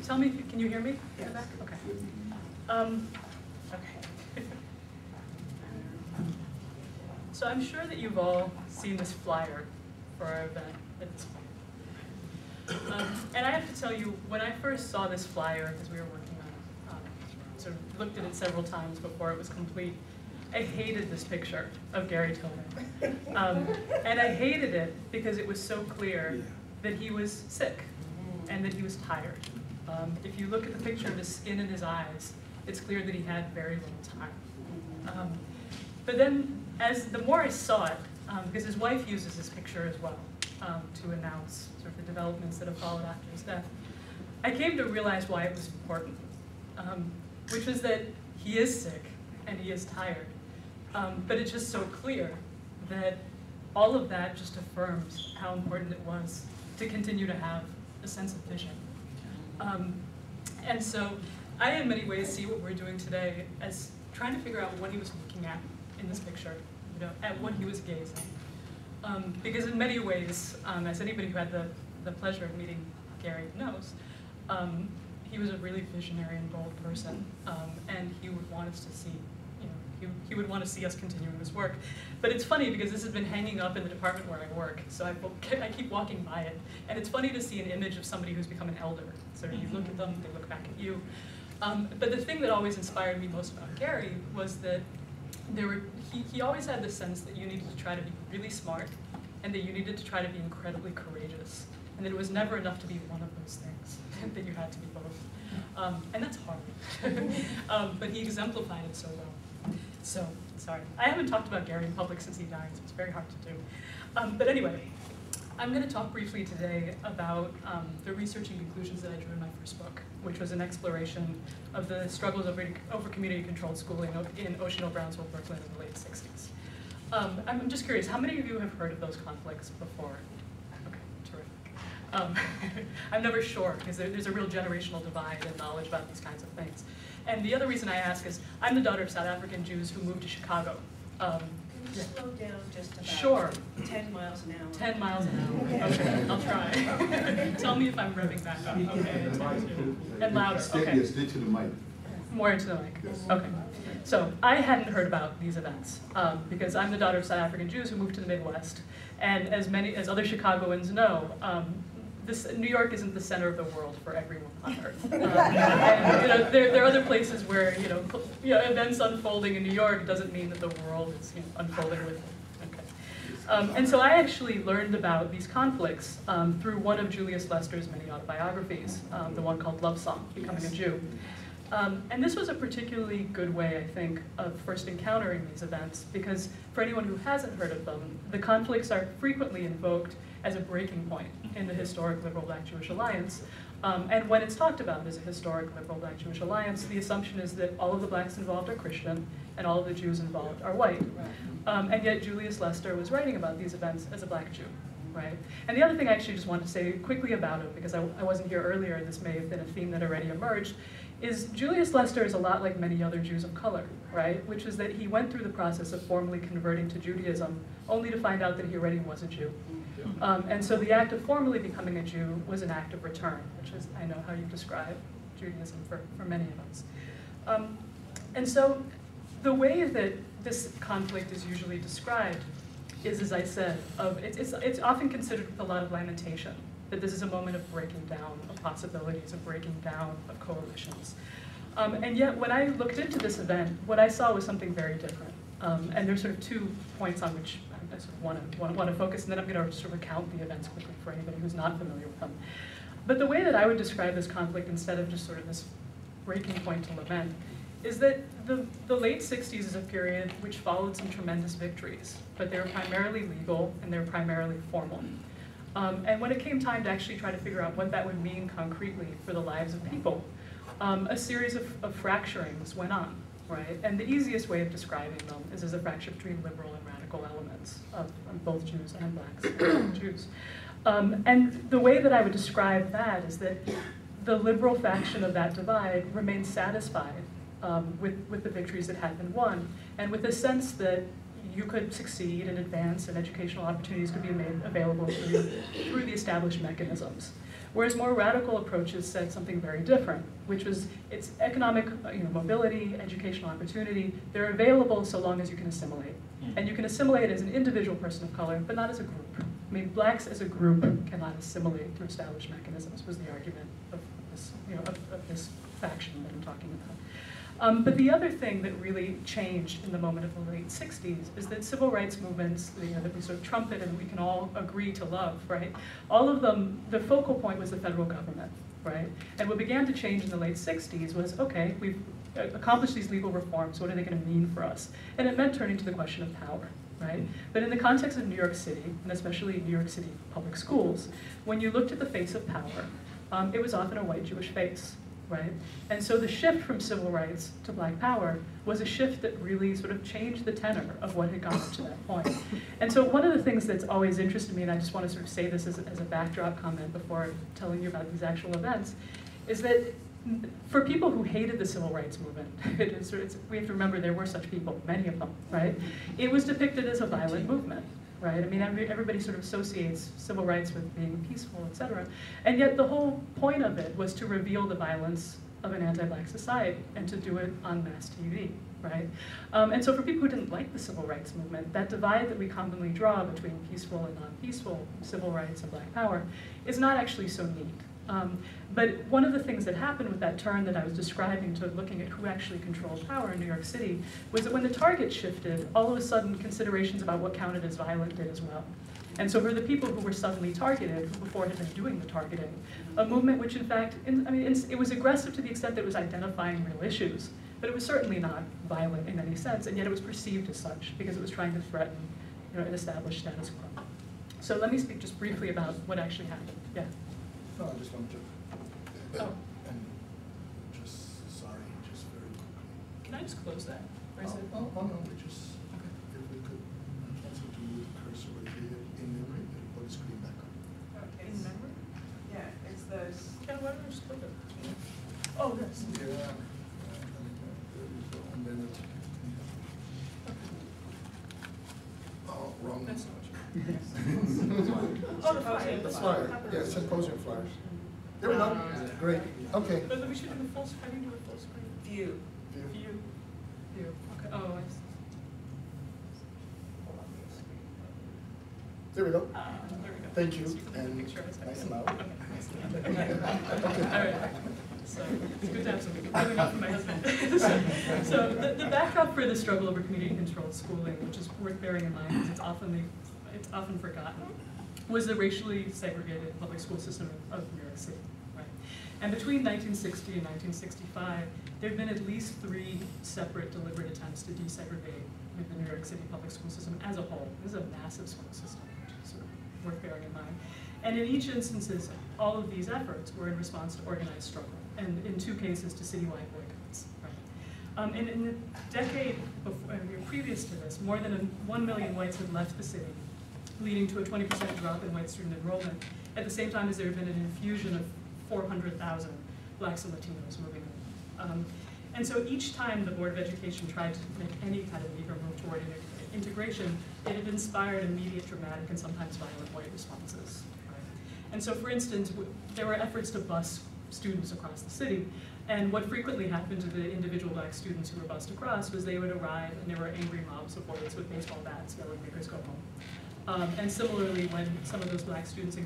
tell me, can you hear me? Yes. Okay. Okay. So I'm sure that you've all seen this flyer for our event at this point. And I have to tell you, when I first saw this flyer, because we were working on it, sort of looked at it several times before it was complete, I hated this picture of Gary Tillman. And I hated it because it was so clear that he was sick and that he was tired. If you look at the picture of his skin and his eyes, it's clear that he had very little time. But then, the more I saw it, because his wife uses this picture as well to announce sort of the developments that have followed after his death, I came to realize why it was important, which was that he is sick and he is tired. But it's just so clear that all of that just affirms how important it was to continue to have a sense of vision. And so I, in many ways, see what we're doing today as trying to figure out what he was looking at in this picture, at what he was gazing. Because in many ways, as anybody who had the pleasure of meeting Gary knows, he was a really visionary and bold person, and he would want us to see, he would want to see us continuing this work. But it's funny because this has been hanging up in the department where I work, so I keep walking by it. And it's funny to see an image of somebody who's become an elder. So you look at them, they look back at you. But the thing that always inspired me most about Gary was that he always had the sense that you needed to try to be really smart and that you needed to try to be incredibly courageous. And that it was never enough to be one of those things, that you had to be both. And that's hard. But he exemplified it so well. So, sorry. I haven't talked about Gary in public since he died, so it's very hard to do. But anyway, I'm going to talk briefly today about the research and conclusions that I drew in my first book, which was an exploration of the struggles over community-controlled schooling in Ocean Hill, Brownsville, Brooklyn in the late 60s. I'm just curious, how many of you have heard of those conflicts before? Okay, terrific. I'm never sure, because there's a real generational divide in knowledge about these kinds of things. And the other reason I ask is, I'm the daughter of South African Jews who moved to Chicago. Can you slow down just about Sure. 10 miles an hour? 10 miles an hour. Okay, I'll try. Tell me if I'm revving back up. Okay. And louder. Okay. Stay to the mic. More into the mic. Yes. Okay. So I hadn't heard about these events because I'm the daughter of South African Jews who moved to the Midwest, and as other Chicagoans know, New York isn't the center of the world for everyone on Earth. And, there are other places where events unfolding in New York doesn't mean that the world is unfolding with them. Okay. And so I actually learned about these conflicts through one of Julius Lester's many autobiographies, the one called Love Song, Becoming a Jew. And this was a particularly good way, I think, of first encountering these events, because for anyone who hasn't heard of them, the conflicts are frequently invoked as a breaking point in the historic liberal Black Jewish alliance. And when it's talked about as a historic liberal Black Jewish alliance, the assumption is that all of the blacks involved are Christian and all of the Jews involved are white. And yet Julius Lester was writing about these events as a Black Jew, right? And the other thing I actually just want to say quickly about him, because I wasn't here earlier and this may have been a theme that already emerged, is Julius Lester is a lot like many other Jews of color, right? Which is that he went through the process of formally converting to Judaism only to find out that he already was a Jew. And so the act of formally becoming a Jew was an act of return, which is, I know how you describe Judaism for many of us. And so the way that this conflict is usually described is, as I said, it's often considered with a lot of lamentation, that this is a moment of breaking down of possibilities, of breaking down of coalitions. And yet, when I looked into this event, what I saw was something very different. And there's sort of 2 points on which I sort of want to focus, and then I'm going to sort of recount the events quickly for anybody who's not familiar with them. But the way that I would describe this conflict, instead of just sort of this breaking point to lament, is that the late 60s is a period which followed some tremendous victories, but they were primarily legal and they were primarily formal. And when it came time to actually try to figure out what that would mean concretely for the lives of people, a series of fracturings went on, right? And the easiest way of describing them is as a fracture between liberal and radical elements of both Jews and blacks, Jews. And the way that I would describe that is that the liberal faction of that divide remained satisfied with the victories that had been won, and with a sense that you could succeed and advance and educational opportunities could be made available through the established mechanisms. Whereas more radical approaches said something very different, which was it's economic mobility, educational opportunity, they're available so long as you can assimilate. And you can assimilate as an individual person of color, but not as a group. I mean, blacks as a group cannot assimilate through established mechanisms, was the argument of this, of this faction that I'm talking about. But the other thing that really changed in the moment of the late 60s is that civil rights movements, that we sort of trumpet and we can all agree to love, right? All of them, the focal point was the federal government, right? And what began to change in the late 60s was, okay, we've accomplished these legal reforms, what are they going to mean for us? And it meant turning to the question of power, right? But in the context of New York City, and especially New York City public schools, when you looked at the face of power, it was often a white Jewish face, right? And so the shift from civil rights to black power was a shift that really sort of changed the tenor of what had gone up to that point. And so one of the things that's always interested me, and I just want to sort of say this as a backdrop comment before telling you about these actual events, is that for people who hated the civil rights movement, we have to remember there were such people, many of them, right? It was depicted as a violent movement, right? I mean, everybody sort of associates civil rights with being peaceful, et cetera. And yet the whole point of it was to reveal the violence of an anti-black society and to do it on mass TV, right? And so for people who didn't like the civil rights movement, that divide that we commonly draw between peaceful and non-peaceful civil rights and black power is not actually so neat. But one of the things that happened with that turn that I was describing to looking at who actually controlled power in New York City was that when the target shifted, all of a sudden considerations about what counted as violent did as well. And so for the people who were suddenly targeted, who before had been doing the targeting, a movement which in fact, it was aggressive to the extent that it was identifying real issues, but it was certainly not violent in any sense, and yet it was perceived as such because it was trying to threaten an established status quo. So let me speak just briefly about what actually happened. Yeah. No, I just wanted to, Oh. and just very quickly. Can I just close that? Or is it? No, we just, Okay. if we could, also to move the cursor right here in memory, and put the screen back up. In memory? Yeah, it's those. Ken, why don't I just click it? Oh, this. Yeah, and then it's, oh, wrong. That's not much. Oh, the flyer. The flyer, yeah, symposium flyers. There we go, great, okay. But we should do a full screen. How do you do a full screen? View. View. Okay. Oh, I see. There we go. There we go. Thank you, So can and make sure I nice second. and loud. Okay. All right. So it's good to have something coming up from my husband. So the backdrop for the struggle over community-controlled schooling, which is worth bearing in mind because it's often forgotten, was the racially segregated public school system of New York City, right? And between 1960 and 1965, there have been at least 3 separate deliberate attempts to desegregate the New York City public school system as a whole. This is a massive school system, which is sort of worth bearing in mind. And in each instances, all of these efforts were in response to organized struggle, and in 2 cases to citywide boycotts, right? And in the decade before, previous to this, more than 1 million whites had left the city, leading to a 20% drop in white student enrollment, at the same time as there had been an infusion of 400,000 blacks and Latinos moving in. And so each time the Board of Education tried to make any kind of leap or move toward integration, it had inspired immediate, dramatic, and sometimes violent white responses. Right? And so, for instance, there were efforts to bus students across the city, and what frequently happened to the individual black students who were bused across was they would arrive and there were angry mobs of boys with baseball bats yelling, "Makers go home." And similarly, when some of those black students,